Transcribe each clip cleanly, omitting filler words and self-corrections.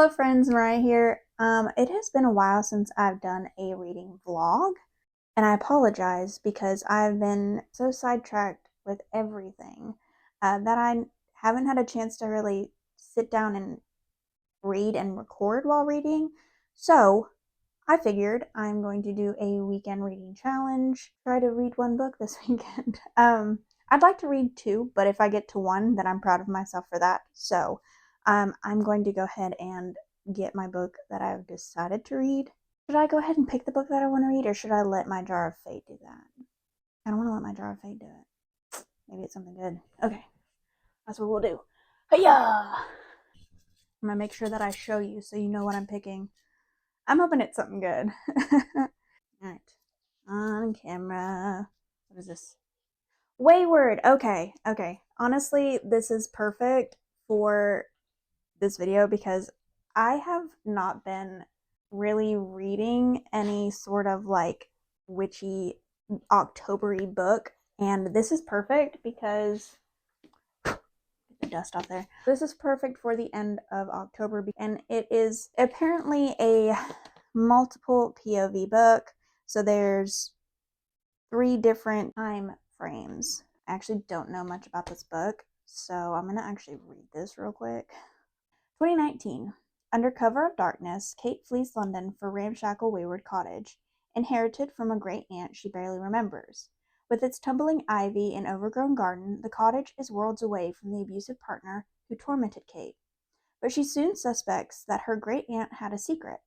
Hello friends, Mariah here. It has been a while since I've done a reading vlog, and I apologize because I've been so sidetracked with everything that I haven't had a chance to really sit down and read and record while reading. So I figured I'm going to do a weekend reading challenge, try to read one book this weekend. I'd like to read two, but if I get to one, then I'm proud of myself for that. So I'm going to go ahead and get my book that I've decided to read. Should I go ahead and pick the book that I want to read, or should I let my Jar of Fate do that? I don't want to let my Jar of Fate do it. Maybe it's something good. Okay, that's what we'll do. Hiya! I'm gonna make sure that I show you so you know what I'm picking. I'm hoping it's something good. Alright, on camera. What is this? Wayward! Okay. Honestly, this is perfect for this video because I have not been really reading any sort of like witchy October-y book, and this is perfect because get the dust off there. This is perfect for the end of October, and it is apparently a multiple POV book. So there's 3 different time frames. I actually don't know much about this book, so I'm gonna actually read this real quick. 2019. Under cover of darkness, Kate flees London for ramshackle Wayward Cottage, inherited from a great aunt she barely remembers. With its tumbling ivy and overgrown garden, the cottage is worlds away from the abusive partner who tormented Kate. But she soon suspects that her great aunt had a secret,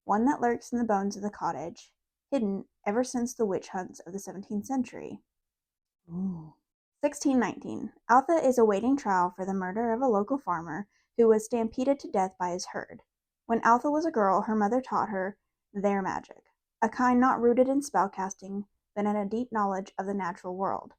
one that lurks in the bones of the cottage, hidden ever since the witch hunts of the 17th century. Ooh. 1619. Altha is awaiting trial for the murder of a local farmer who was stampeded to death by his herd. When Altha was a girl, her mother taught her their magic, a kind not rooted in spellcasting, but in a deep knowledge of the natural world.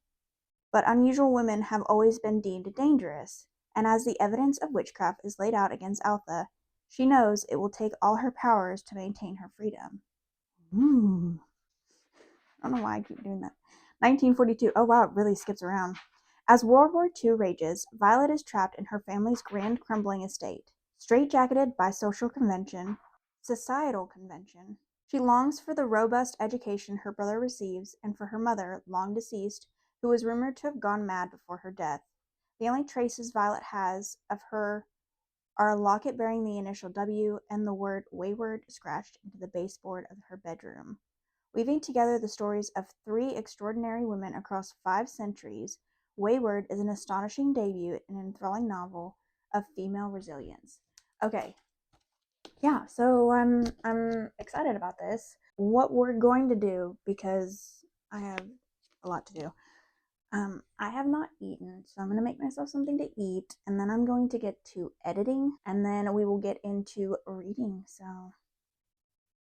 But unusual women have always been deemed dangerous, and as the evidence of witchcraft is laid out against Altha, she knows it will take all her powers to maintain her freedom. I don't know why I keep doing that. 1942. Oh wow, it really skips around. As World War II rages, Violet is trapped in her family's grand crumbling estate. Straitjacketed by societal convention, she longs for the robust education her brother receives and for her mother, long deceased, who was rumored to have gone mad before her death. The only traces Violet has of her are a locket bearing the initial W and the word Wayward scratched into the baseboard of her bedroom. Weaving together the stories of 3 extraordinary women across 5 centuries, Wayward is an astonishing debut in an enthralling novel of female resilience. Okay, yeah, so I'm excited about this. What we're going to do, because I have a lot to do, I have not eaten, so I'm going to make myself something to eat, and then I'm going to get to editing, and then we will get into reading, so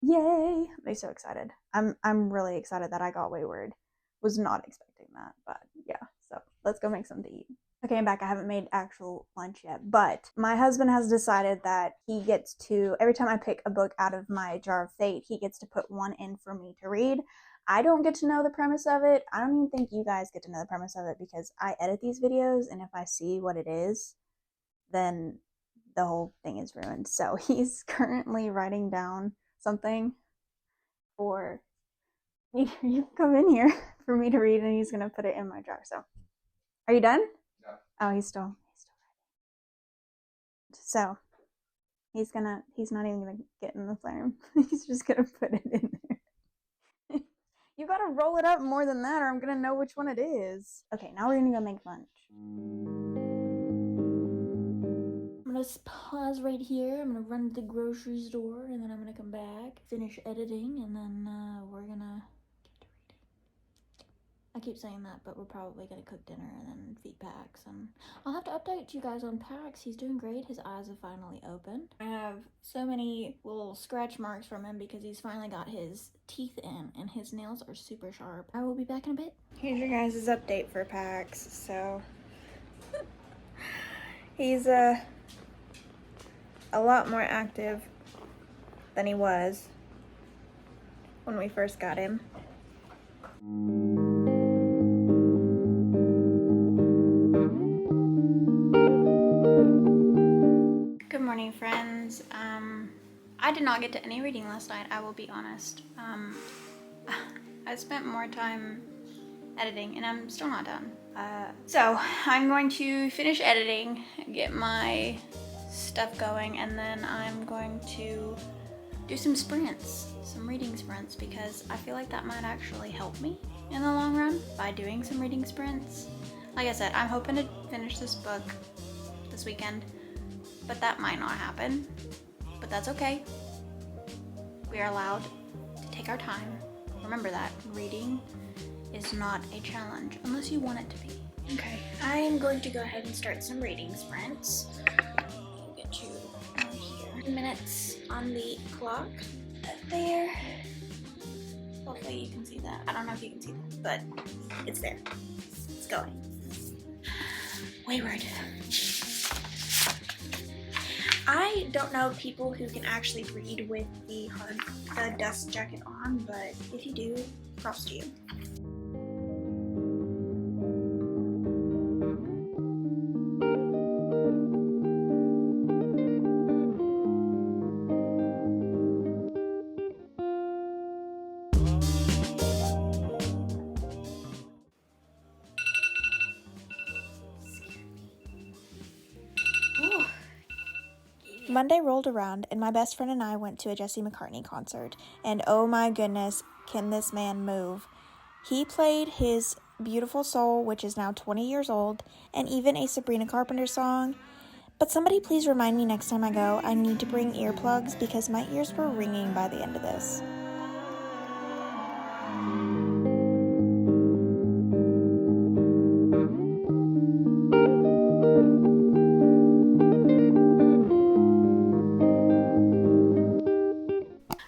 yay! I'm so excited. I'm really excited that I got Wayward. Was not expecting that, but yeah, so let's go make something to eat. Okay, I'm back. I haven't made actual lunch yet, but my husband has decided that he gets to, every time I pick a book out of my Jar of Fate, he gets to put one in for me to read. I don't get to know the premise of it. I don't even think you guys get to know the premise of it because I edit these videos, and if I see what it is, then the whole thing is ruined. So he's currently writing down something for you can come in here for me to read, and he's gonna put it in my jar. So are you done? Yeah. Oh, he's still so he's not even gonna get in the flame. He's just gonna put it in there. You gotta roll it up more than that, or I'm gonna know which one it is. Okay, now we're gonna go make lunch. I'm gonna pause right here. I'm gonna run to the grocery store, and then I'm gonna come back, finish editing, and then we're gonna get to reading. I keep saying that, but we're probably gonna cook dinner and then feed Pax, and I'll have to update you guys on Pax. He's doing great. His eyes have finally opened. I have so many little scratch marks from him because he's finally got his teeth in, and his nails are super sharp. I will be back in a bit. Here's your guys' update for Pax. So he's a lot more active than he was when we first got him. Good morning, friends. I did not get to any reading last night, I will be honest. I spent more time editing and I'm still not done. So I'm going to finish editing, get my stuff going, and then I'm going to do some sprints, some reading sprints, because I feel like that might actually help me in the long run by doing some reading sprints. Like I said, I'm hoping to finish this book this weekend, but that might not happen, but that's okay. We are allowed to take our time. Remember that reading is not a challenge unless you want it to be. Okay, I am going to go ahead and start some reading sprints. I'll get you on here. 10 minutes on the clock there. Hopefully you can see that. I don't know if you can see that, but it's there. It's going. Wayward. I don't know people who can actually read with the dust jacket on, but if you do, props to you. Monday rolled around, and my best friend and I went to a Jesse McCartney concert, and oh my goodness, can this man move. He played his Beautiful Soul, which is now 20 years old, and even a Sabrina Carpenter song. But somebody please remind me next time I go, I need to bring earplugs because my ears were ringing by the end of this.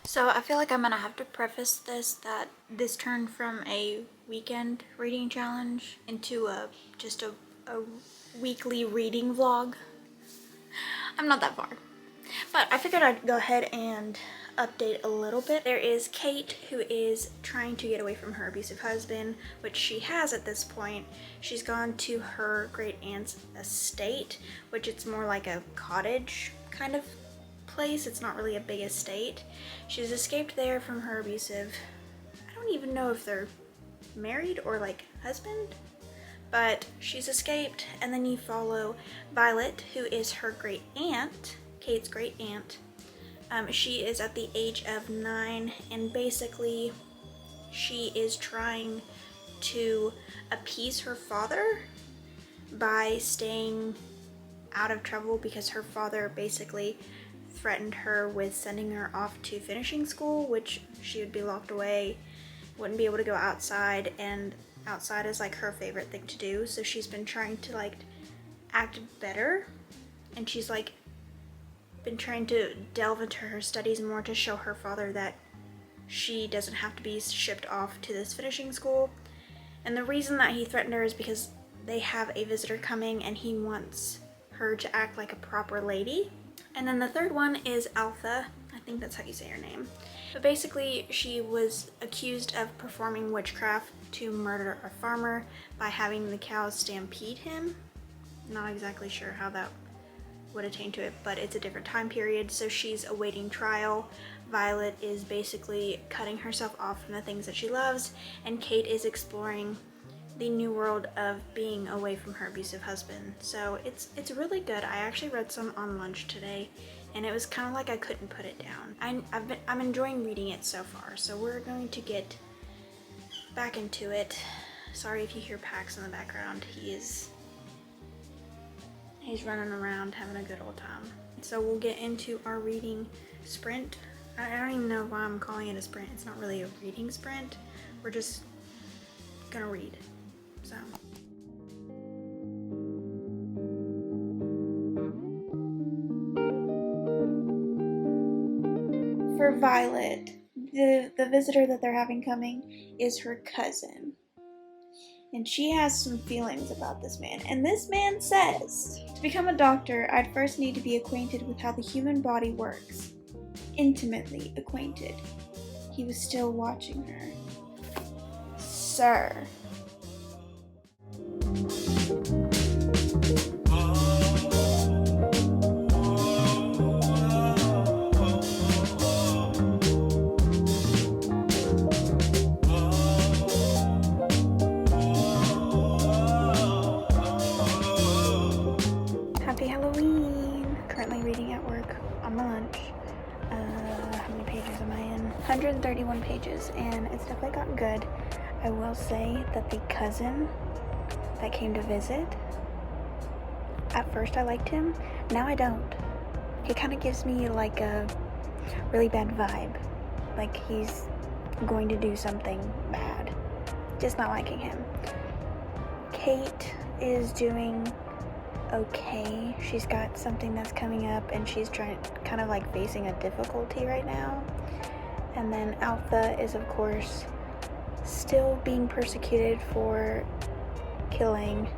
So I feel like I'm gonna have to preface this that this turned from a weekend reading challenge into just a weekly reading vlog. I'm not that far, but I figured I'd go ahead and update a little bit. There is Kate, who is trying to get away from her abusive husband, which she has at this point. She's gone to her great aunt's estate, which it's more like a cottage kind of place. It's not really a big estate. She's escaped there from her abusive, I don't even know if they're married or like husband, but she's escaped. And then you follow Violet, who is her great aunt, Kate's great aunt. She is at the age of 9, and basically she is trying to appease her father by staying out of trouble, because her father basically threatened her with sending her off to finishing school, which she would be locked away, wouldn't be able to go outside, and outside is like her favorite thing to do. So she's been trying to like act better, and she's like been trying to delve into her studies more to show her father that she doesn't have to be shipped off to this finishing school. And the reason that he threatened her is because they have a visitor coming and he wants her to act like a proper lady. And then the third one is Alpha. I think that's how you say her name. But basically, she was accused of performing witchcraft to murder a farmer by having the cows stampede him. Not exactly sure how that would attain to it, but it's a different time period, so she's awaiting trial. Violet is basically cutting herself off from the things that she loves, and Kate is exploring the new world of being away from her abusive husband. So it's really good. I actually read some on lunch today, and it was kind of like I couldn't put it down. I'm enjoying reading it so far, so we're going to get back into it. Sorry if you hear Pax in the background. He's running around having a good old time. So we'll get into our reading sprint. I don't even know why I'm calling it a sprint. It's not really a reading sprint. We're just gonna read. So for Violet, the visitor that they're having coming is her cousin. And she has some feelings about this man. And this man says, to become a doctor, I'd first need to be acquainted with how the human body works. Intimately acquainted. He was still watching her. Sir. pages am I in? 131 pages, and it's definitely gotten good. I will say that the cousin that came to visit, at first I liked him, now I don't. He kind of gives me like a really bad vibe, like he's going to do something bad. Just not liking him. Kate is doing okay. She's got something that's coming up and she's kind of like facing a difficulty right now. And then Alpha is of course still being persecuted for killing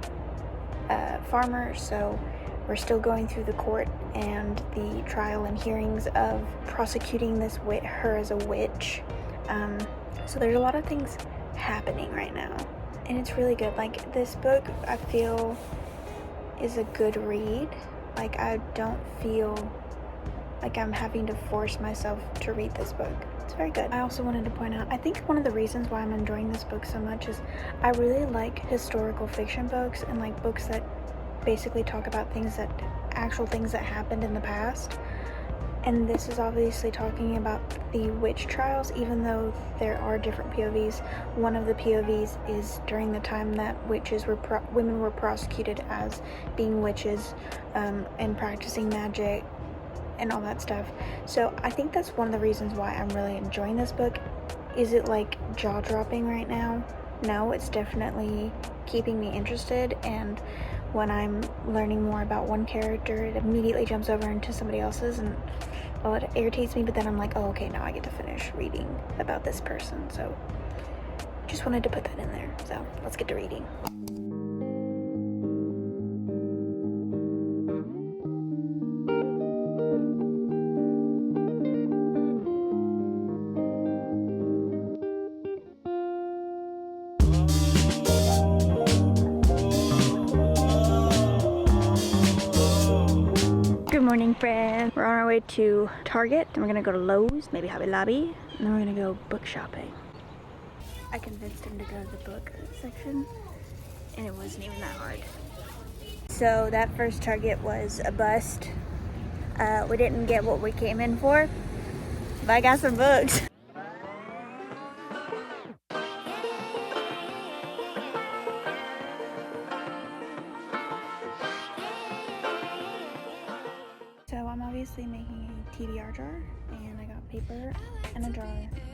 farmers, so we're still going through the court and the trial and hearings of prosecuting her as a witch. So there's a lot of things happening right now, and it's really good. Like, this book I feel is a good read. Like, I don't feel like I'm having to force myself to read this book. It's very good. I also wanted to point out, I think one of the reasons why I'm enjoying this book so much is I really like historical fiction books and like books that basically talk about actual things that happened in the past. And this is obviously talking about the witch trials, even though there are different POVs. One of the POVs is during the time that women were prosecuted as being witches and practicing magic and all that stuff. So I think that's one of the reasons why I'm really enjoying this book. Is it like jaw-dropping right now? No, it's definitely keeping me interested, and when I'm learning more about one character, it immediately jumps over into somebody else's, and it irritates me, but then I'm like, oh, okay, now I get to finish reading about this person. So just wanted to put that in there. So let's get to reading. Good morning, friends. We're on our way to Target, and we're gonna go to Lowe's, maybe Hobby Lobby, and then we're gonna go book shopping. I convinced him to go to the book section, and it wasn't even that hard. So that first Target was a bust. We didn't get what we came in for, but I got some books. So I'm obviously making a TBR jar, and I got paper and a jar,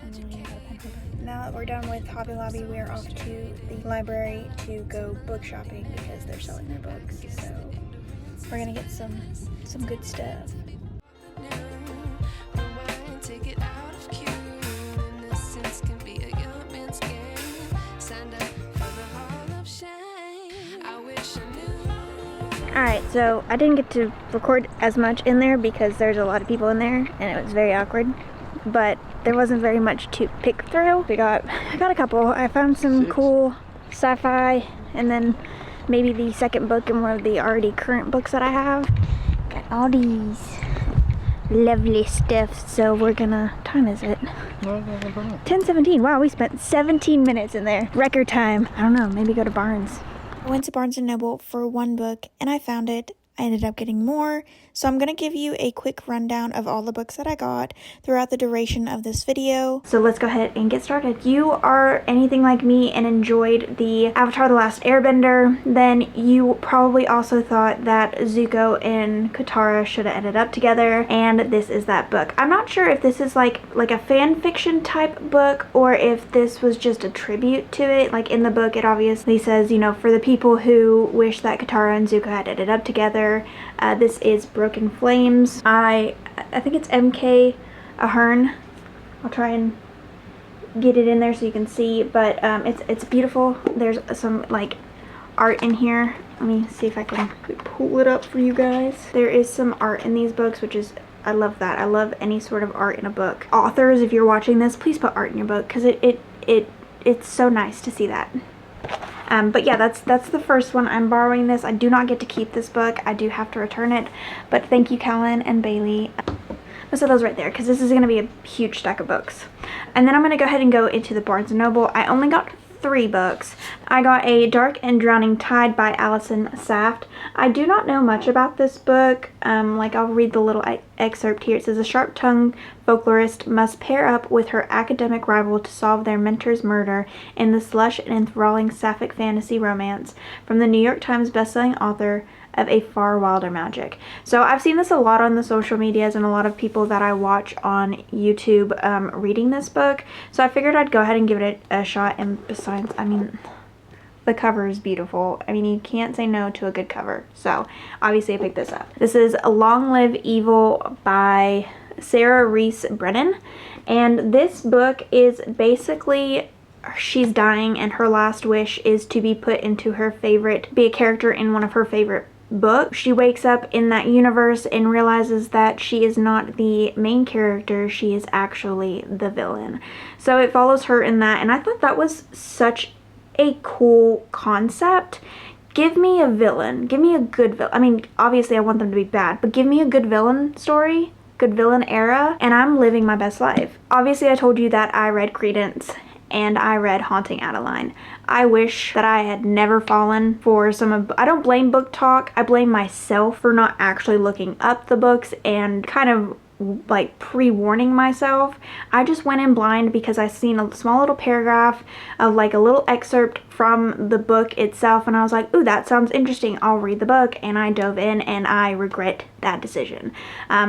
and then I got a pen holder. Now that we're done with Hobby Lobby, we are off to the library to go book shopping because they're selling their books. So we're gonna get some good stuff. Alright, so I didn't get to record as much in there because there's a lot of people in there and it was very awkward, but there wasn't very much to pick through. I got a couple. I found some cool sci-fi, and then maybe the second book in one of the already current books that I have. Got all these lovely stuff, so we're gonna, time is it? 10:17. Wow, we spent 17 minutes in there. Record time. I don't know, maybe go to Barnes. I went to Barnes & Noble for one book, and I found it. I ended up getting more, so I'm going to give you a quick rundown of all the books that I got throughout the duration of this video. So let's go ahead and get started. If you are anything like me and enjoyed the Avatar: The Last Airbender, then you probably also thought that Zuko and Katara should have ended up together, and this is that book. I'm not sure if this is like a fan fiction type book or if this was just a tribute to it. Like, in the book it obviously says, you know, for the people who wish that Katara and Zuko had ended up together. This is Broken Flames. I think it's M.K. Ahern. I'll try and get it in there so you can see, but it's beautiful. There's some like art in here. Let me see if I can pull it up for you guys. There is some art in these books, which is, I love that. I love any sort of art in a book. Authors, if you're watching this, please put art in your book, because it's so nice to see that. But yeah, that's the first one. I'm borrowing this. I do not get to keep this book. I do have to return it. But thank you, Callan and Bailey. I'll set those right there because this is going to be a huge stack of books. And then I'm going to go ahead and go into the Barnes & Noble. I only got 3 books. I got A Dark and Drowning Tide by Allison Saft. I do not know much about this book. I'll read the little excerpt here. It says, a sharp-tongued folklorist must pair up with her academic rival to solve their mentor's murder in this lush and enthralling sapphic fantasy romance from the New York Times bestselling author of A Far Wilder Magic. So I've seen this a lot on the social medias and a lot of people that I watch on YouTube reading this book. So I figured I'd go ahead and give it a shot. And besides, I mean, the cover is beautiful. I mean, you can't say no to a good cover. So obviously I picked this up. This is Long Live Evil by Sarah Reese Brennan. And this book is basically, she's dying and her last wish is to be put into her favorite, be a character in one of her favorite books. She wakes up in that universe and realizes that she is not the main character, she is actually the villain. So it follows her in that, and I thought that was such a cool concept. Give me a villain. Give me a good villain. I mean, obviously I want them to be bad, but give me a good villain story, good villain era, and I'm living my best life. Obviously I told you that I read Credence and I read Haunting Adeline. I wish that I had never fallen for some of, I don't blame book talk, I blame myself for not actually looking up the books and kind of like pre-warning myself. I just went in blind because I seen a small little paragraph of like a little excerpt from the book itself and I was like, ooh, that sounds interesting, I'll read the book, and I dove in and I regret that decision.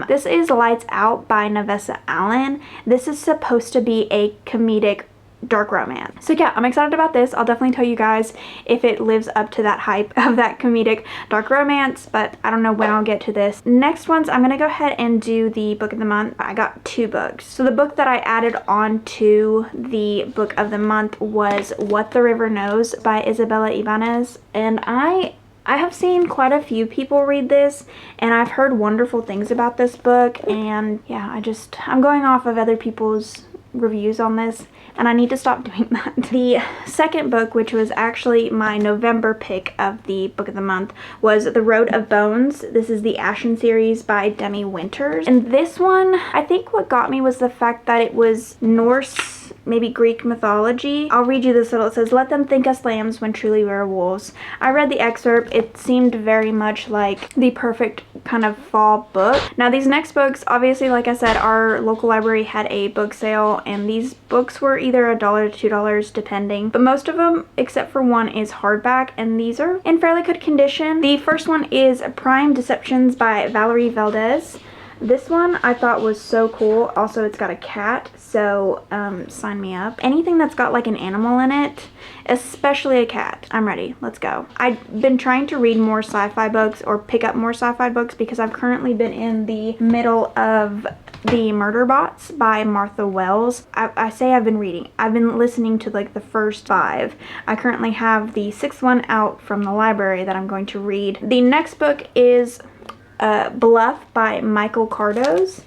This is Lights Out by Navessa Allen. This is supposed to be a comedic dark romance. So yeah, I'm excited about this. I'll definitely tell you guys if it lives up to that hype of that comedic dark romance, but I don't know when I'll get to this. Next ones, I'm gonna go ahead and do the book of the month. I got 2 books. So the book that I added on to the book of the month was What the River Knows by Isabella Ibanez, and I have seen quite a few people read this and I've heard wonderful things about this book, and yeah, I'm going off of other people's reviews on this and I need to stop doing that. The second book, which was actually my November pick of the book of the month, was The Road of Bones. This is the Ashen series by Demi Winters, and this one, I think what got me was the fact that it was Norse, maybe Greek mythology. I'll read you this little, it says, let them think us lambs when truly we're wolves. I read the excerpt, it seemed very much like the perfect kind of fall book. Now these next books, obviously like I said, our local library had a book sale and these books were either $1 to $2 depending, but most of them except for one is hardback and these are in fairly good condition. The first one is Prime Deceptions by Valerie Valdez. This one I thought was so cool. Also, it's got a cat, so sign me up. Anything that's got like an animal in it, especially a cat, I'm ready. Let's go. I've been trying to read more sci-fi books or pick up more sci-fi books because I've currently been in the middle of The Murder Bots by Martha Wells. I say I've been reading. I've been listening to like the first 5. I currently have the 6th one out from the library that I'm going to read. The next book is Bluff by Michael Cardoz,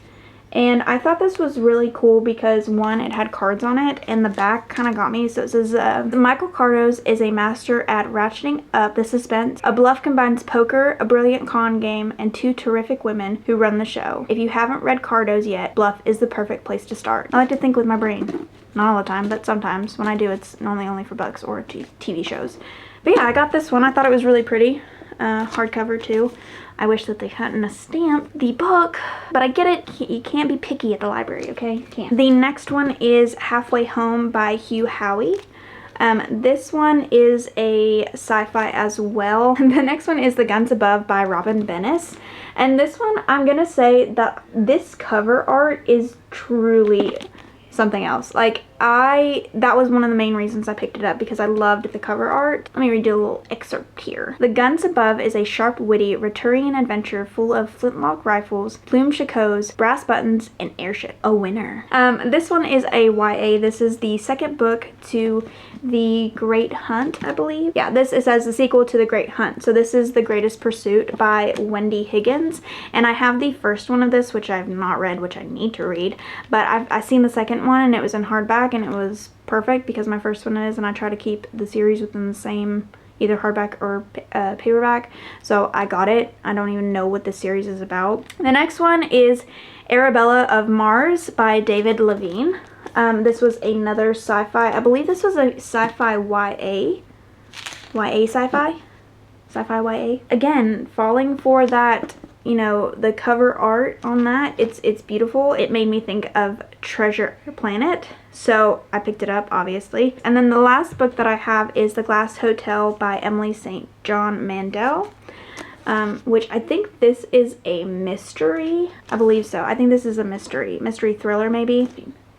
and I thought this was really cool because one, it had cards on it and the back kind of got me. So it says Michael Cardoz is a master at ratcheting up the suspense. A bluff combines poker, a brilliant con game, and 2 terrific women who run the show. If you haven't read Cardoz yet, Bluff is the perfect place to start. I like to think with my brain, not all the time, but sometimes when I do, it's normally only for books or TV shows. But yeah, I got this one. I thought it was really pretty. Hardcover too. I wish that they hadn't stamped the book, but I get it. You can't be picky at the library, okay? You can't. The next one is Halfway Home by Hugh Howey. This one is a sci-fi as well. The next one is The Guns Above by Robin Bennis. And this one, I'm gonna say that this cover art is truly something else. Like, that was one of the main reasons I picked it up, because I loved the cover art. Let me read you a little excerpt here. The Guns Above is a sharp, witty, Roturian adventure full of flintlock rifles, plume chacots, brass buttons, and airship. A winner. This one is a YA. This is the second book to The Great Hunt, I believe. Yeah, it says the sequel to The Great Hunt. So this is The Greatest Pursuit by Wendy Higgins. And I have the first one of this, which I've not read, which I need to read. But I've seen the second one, and it was in hardback, and it was perfect because my first one is, and I try to keep the series within the same either hardback or paperback. So I got it. I don't even know what the series is about. The next one is Arabella of Mars by David Levine. This was another sci-fi. I believe this was a sci-fi YA. YA sci-fi? Sci-fi YA. Again, falling for that, you know, the cover art on that. It's beautiful. It made me think of Treasure Planet. So I picked it up, obviously. And then the last book that I have is The Glass Hotel by Emily St. John Mandel. Which I think this is a mystery. I believe so. I think this is a mystery thriller maybe.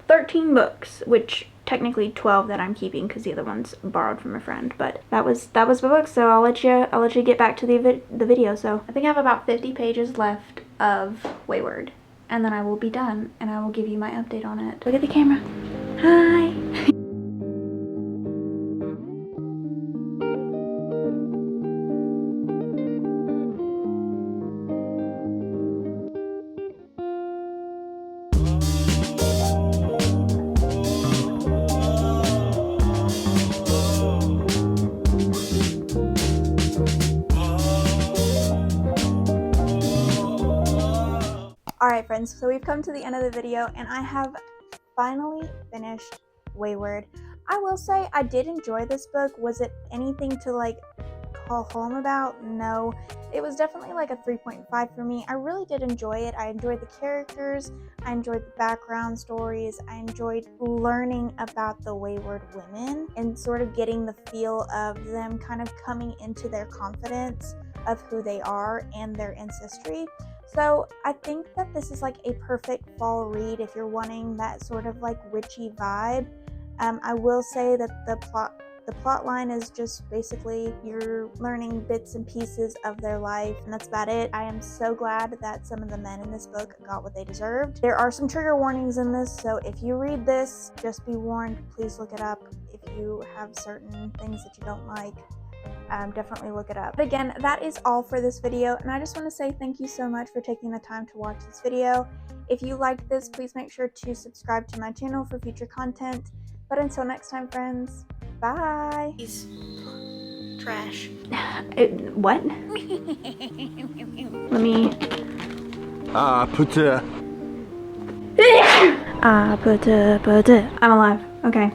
13 books, which technically 12 that I'm keeping because the other one's borrowed from a friend. But that was my book, so I'll let you get back to the video. So I think I have about 50 pages left of Wayward, and then I will be done, and I will give you my update on it. Look at the camera. Hi. Alright friends, so we've come to the end of the video and I have finally finished Wayward. I will say I did enjoy this book. Was it anything to like call home about? No. It was definitely like a 3.5 for me. I really did enjoy it. I enjoyed the characters. I enjoyed the background stories. I enjoyed learning about the Wayward women and sort of getting the feel of them kind of coming into their confidence of who they are and their ancestry. So I think that this is like a perfect fall read if you're wanting that sort of like witchy vibe. I will say that the plot line is just basically you're learning bits and pieces of their life, and that's about it. I am so glad that some of the men in this book got what they deserved. There are some trigger warnings in this, so if you read this, just be warned. Please look it up if you have certain things that you don't like. Definitely look it up. But again, that is all for this video, and I just want to say thank you so much for taking the time to watch this video. If you liked this, please make sure to subscribe to my channel for future content. But until next time, friends, bye. He's trash. What? Let me... I'm alive. Okay.